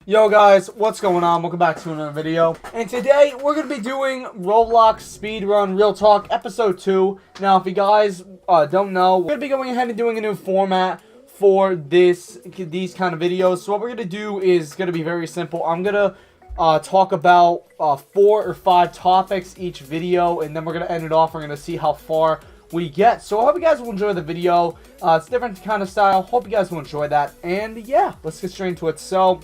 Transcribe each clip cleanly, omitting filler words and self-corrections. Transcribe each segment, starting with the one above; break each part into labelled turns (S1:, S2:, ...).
S1: Yo guys, what's going on? Welcome back to another video. And today we're going to be doing Roblox Speedrun Real Talk Episode 2. Now if you guys don't know, we're going to be going ahead and doing a new format for these kind of videos. So what we're going to do is going to be very simple. I'm going to talk about 4 or 5 topics each video, and then we're going to end it off. We're going to see how far we get. So I hope you guys will enjoy the video. It's a different kind of style. Hope you guys will enjoy that. And yeah, let's get straight into it. So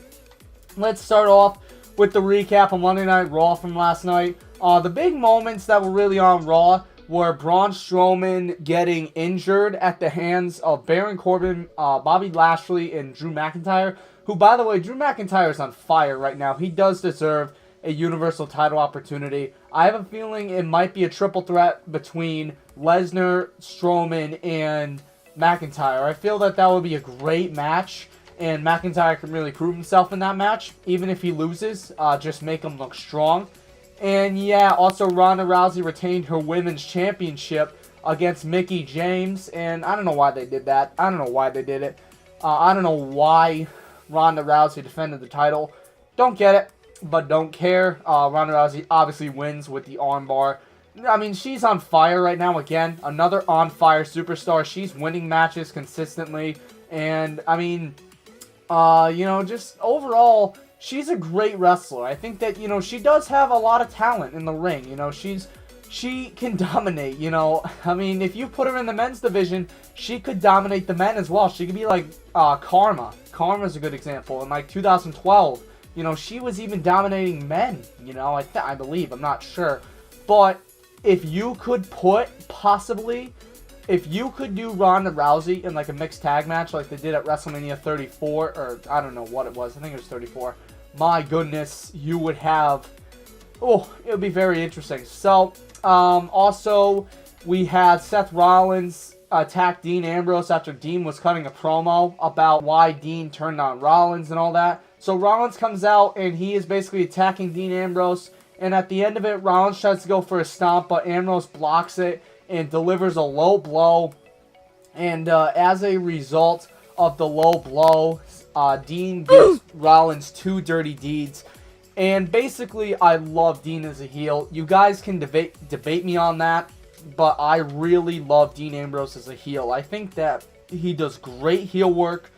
S1: let's start off with the recap on Monday Night Raw from last night. The big moments that were really on Raw were Braun Strowman getting injured at the hands of Baron Corbin, Bobby Lashley, and Drew McIntyre, who, by the way, Drew McIntyre is on fire right now. He does deserve a Universal title opportunity. I have a feeling it might be a triple threat between Lesnar, Strowman, and McIntyre. I feel that would be a great match, and McIntyre can really prove himself in that match. Even if he loses, just make him look strong. And yeah, also Ronda Rousey retained her Women's Championship against Mickie James. And I don't know why they did that. I don't know why they did it. I don't know why Ronda Rousey defended the title. Don't get it, but don't care. Ronda Rousey obviously wins with the armbar. I mean, she's on fire right now again. Another on fire superstar. She's winning matches consistently. And, I mean, you know, just overall, she's a great wrestler. I think that, you know, she does have a lot of talent in the ring. You know, she can dominate, you know. I mean, if you put her in the men's division, she could dominate the men as well. She could be like Karma. Karma's a good example. In like 2012, you know, she was even dominating men, you know, I believe. I'm not sure. But if you could if you could do Ronda Rousey in like a mixed tag match like they did at WrestleMania 34, or I don't know what it was, I think it was 34, my goodness, you would have, oh, it would be very interesting. So, also, we had Seth Rollins attack Dean Ambrose after Dean was cutting a promo about why Dean turned on Rollins and all that. So Rollins comes out and he is basically attacking Dean Ambrose, and at the end of it, Rollins tries to go for a stomp, but Ambrose blocks it and delivers a low blow. And as a result of the low blow, Dean gives Rollins 2 dirty deeds. And basically, I love Dean as a heel. You guys can debate me on that, but I really love Dean Ambrose as a heel. I think that he does great heel work,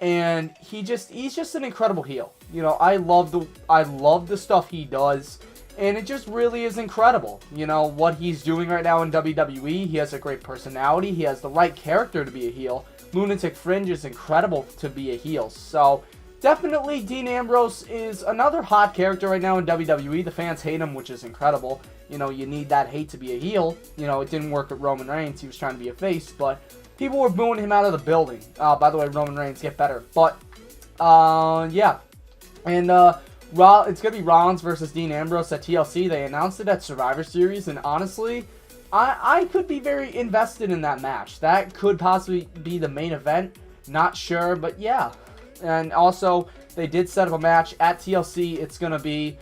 S1: and he's just an incredible heel. You know, I love the stuff he does. And it just really is incredible, you know, what he's doing right now in WWE. He has a great personality. He has the right character to be a heel. Lunatic Fringe is incredible to be a heel. So, definitely Dean Ambrose is another hot character right now in WWE. The fans hate him, which is incredible. You know, you need that hate to be a heel. You know, it didn't work with Roman Reigns. He was trying to be a face, but people were booing him out of the building. By the way, Roman Reigns, get better. But, yeah. And, it's going to be Rollins versus Dean Ambrose at TLC. They announced it at Survivor Series, and honestly, I could be very invested in that match. That could possibly be the main event. Not sure, but yeah. And also, they did set up a match at TLC. It's going to be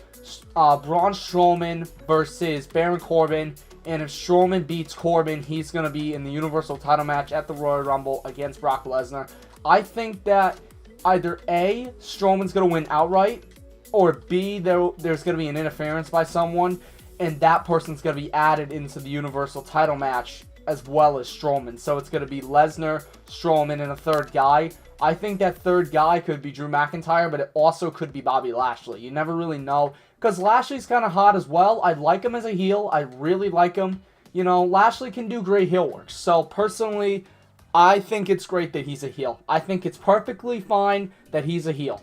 S1: Braun Strowman versus Baron Corbin, and if Strowman beats Corbin, he's going to be in the Universal title match at the Royal Rumble against Brock Lesnar. I think that either A, Strowman's going to win outright, or B, there's going to be an interference by someone, and that person's going to be added into the Universal title match as well as Strowman. So it's going to be Lesnar, Strowman, and a third guy. I think that third guy could be Drew McIntyre, but it also could be Bobby Lashley. You never really know, because Lashley's kind of hot as well. I like him as a heel. I really like him. You know, Lashley can do great heel work. So personally, I think it's great that he's a heel. I think it's perfectly fine that he's a heel.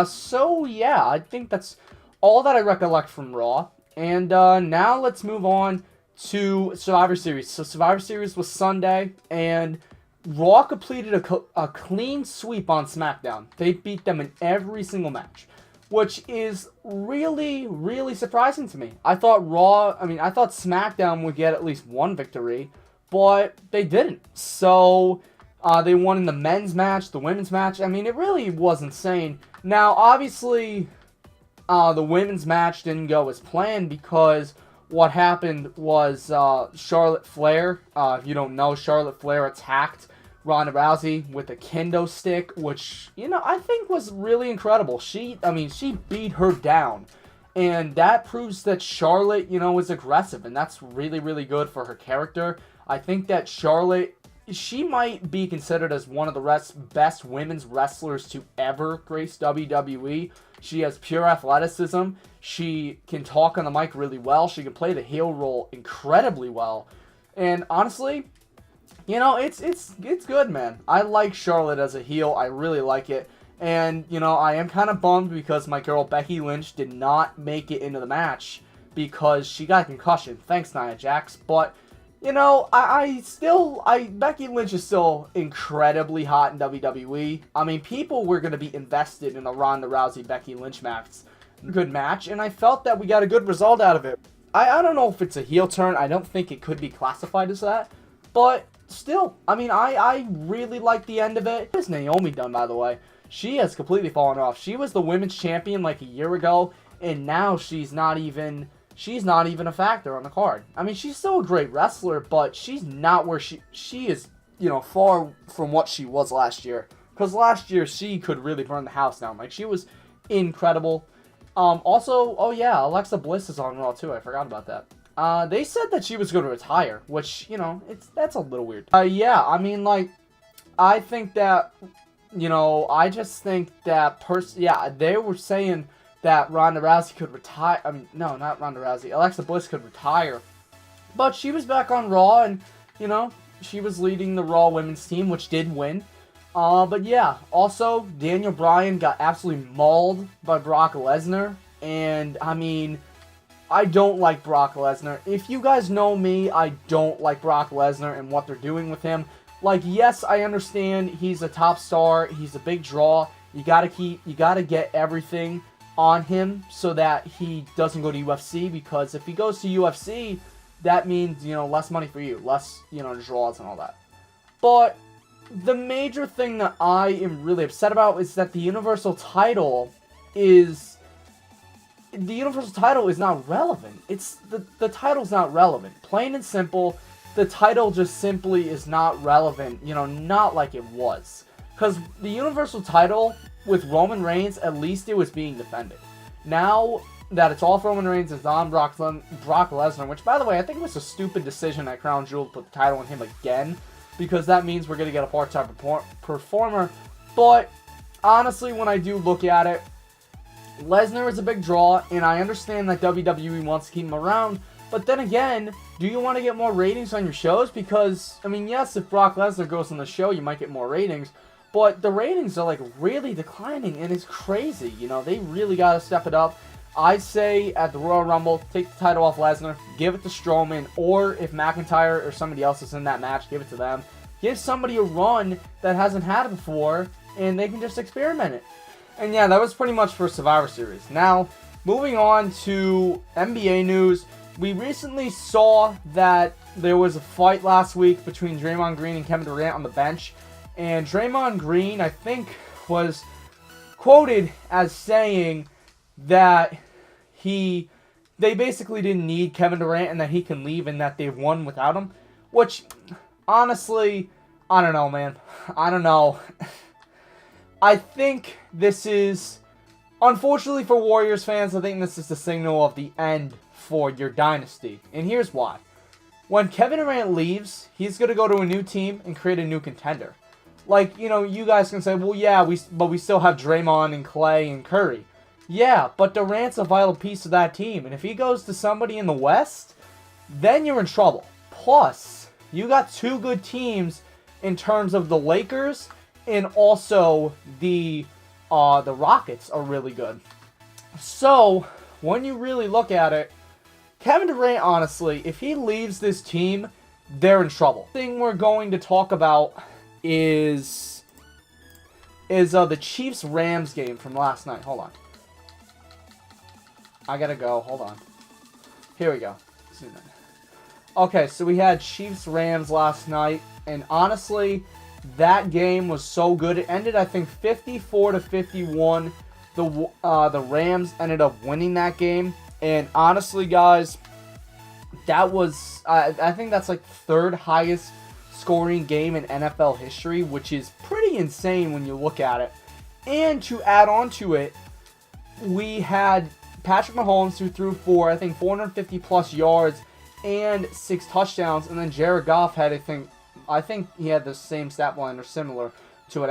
S1: So yeah, I think that's all that I recollect from Raw. And now let's move on to Survivor Series. So Survivor Series was Sunday, and Raw completed a clean sweep on SmackDown. They beat them in every single match, which is really, really surprising to me. I thought SmackDown would get at least one victory, but they didn't. So they won in the men's match, the women's match. I mean, it really was insane. Now, obviously, the women's match didn't go as planned because what happened was Charlotte Flair, if you don't know, Charlotte Flair attacked Ronda Rousey with a kendo stick, which, you know, I think was really incredible. She beat her down. And that proves that Charlotte, you know, is aggressive. And that's really, really good for her character. I think that Charlotte, she might be considered as one of the best women's wrestlers to ever grace WWE. She has pure athleticism. She can talk on the mic really well. She can play the heel role incredibly well. And honestly, you know, it's good, man. I like Charlotte as a heel. I really like it. And, you know, I am kind of bummed because my girl Becky Lynch did not make it into the match because she got a concussion. Thanks, Nia Jax. But, you know, Becky Lynch is still incredibly hot in WWE. I mean, people were going to be invested in a Ronda Rousey-Becky Lynch match. Good match, and I felt that we got a good result out of it. I don't know if it's a heel turn. I don't think it could be classified as that. But still, I mean, I really like the end of it. What has Naomi done, by the way? She has completely fallen off. She was the women's champion like a year ago, and now she's not even a factor on the card. I mean, she's still a great wrestler, but she's not where she is, you know, far from what she was last year. Because last year, she could really burn the house down. Like, she was incredible. Also, oh yeah, Alexa Bliss is on Raw too. I forgot about that. They said that she was going to retire, which, you know, that's a little weird. Yeah, I mean, like, I think that, you know, I just think that yeah, they were saying that Ronda Rousey could retire. I mean, no, not Ronda Rousey. Alexa Bliss could retire. But she was back on Raw, and, you know, she was leading the Raw women's team, which did win. But yeah, also, Daniel Bryan got absolutely mauled by Brock Lesnar. And, I mean, I don't like Brock Lesnar. If you guys know me, I don't like Brock Lesnar and what they're doing with him. Like, yes, I understand he's a top star. He's a big draw. You gotta get everything on him so that he doesn't go to UFC, because if he goes to UFC, that means, you know, less money for you, less, you know, draws and all that. But the major thing that I am really upset about is that the Universal title is not relevant. It's the title's not relevant. Plain and simple, the title just simply is not relevant, you know, not like it was. Because the Universal title with Roman Reigns, at least it was being defended. Now that it's all for Roman Reigns, it's on Brock Lesnar, which, by the way, I think it was a stupid decision at Crown Jewel to put the title on him again, because that means we're going to get a part-time performer. But honestly, when I do look at it, Lesnar is a big draw, and I understand that WWE wants to keep him around, but then again, do you want to get more ratings on your shows? Because, I mean, yes, if Brock Lesnar goes on the show, you might get more ratings, but the ratings are, like, really declining, and it's crazy. You know, they really got to step it up. I say at the Royal Rumble, take the title off Lesnar, give it to Strowman, or if McIntyre or somebody else is in that match, give it to them. Give somebody a run that hasn't had it before, and they can just experiment it. And yeah, that was pretty much for Survivor Series. Now, moving on to NBA news, we recently saw that there was a fight last week between Draymond Green and Kevin Durant on the bench. And Draymond Green, I think, was quoted as saying that they basically didn't need Kevin Durant and that he can leave and that they've won without him. Which, honestly, I don't know, man. I don't know. I think this is, unfortunately for Warriors fans, I think this is the signal of the end for your dynasty. And here's why. When Kevin Durant leaves, he's going to go to a new team and create a new contender. Like, you know, you guys can say, well, yeah, but we still have Draymond and Clay and Curry. Yeah, but Durant's a vital piece of that team. And if he goes to somebody in the West, then you're in trouble. Plus, you got two good teams in terms of the Lakers, and also the Rockets are really good. So, when you really look at it, Kevin Durant, honestly, if he leaves this team, they're in trouble. The thing we're going to talk about is the Chiefs-Rams game from last night. Hold on. I gotta go. Hold on. Here we go. Okay, so we had Chiefs-Rams last night, and honestly, that game was so good. It ended, I think, 54-51. The Rams ended up winning that game, and honestly, guys, that was I think that's like third highest scoring game in NFL history, which is pretty insane when you look at it. And to add on to it, we had Patrick Mahomes, who threw for, I think, 450 plus yards and 6 touchdowns. And then Jared Goff had, I think he had the same stat line or similar to it.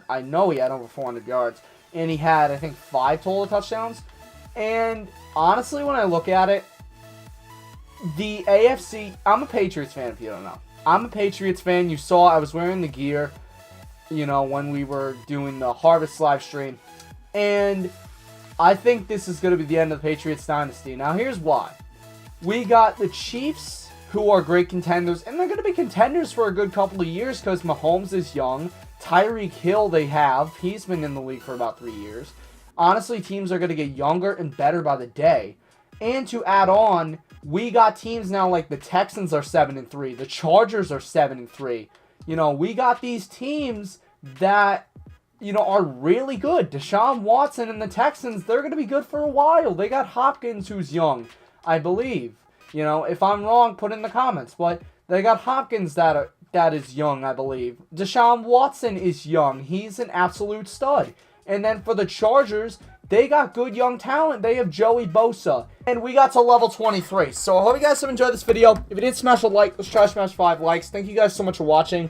S1: I know he had over 400 yards. And he had, I think, 5 total touchdowns. And honestly, when I look at it, the AFC, I'm a Patriots fan if you don't know. I'm a Patriots fan. You saw I was wearing the gear, when we were doing the Harvest live stream. And I think this is going to be the end of the Patriots dynasty. Now, here's why. We got the Chiefs, who are great contenders, and they're going to be contenders for a good couple of years because Mahomes is young. Tyreek Hill he's been in the league for about 3 years. Honestly, teams are going to get younger and better by the day. And to add on, we got teams now like the Texans are 7-3. The Chargers are 7-3. We got these teams that, are really good. Deshaun Watson and the Texans, they're going to be good for a while. They got Hopkins, who's young, I believe. If I'm wrong, put in the comments. But they got Hopkins that is young, I believe. Deshaun Watson is young. He's an absolute stud. And then for the Chargers, they got good young talent. They have Joey Bosa. And we got to level 23. So I hope you guys have enjoyed this video. If you did, smash a like. Let's try to smash 5 likes. Thank you guys so much for watching.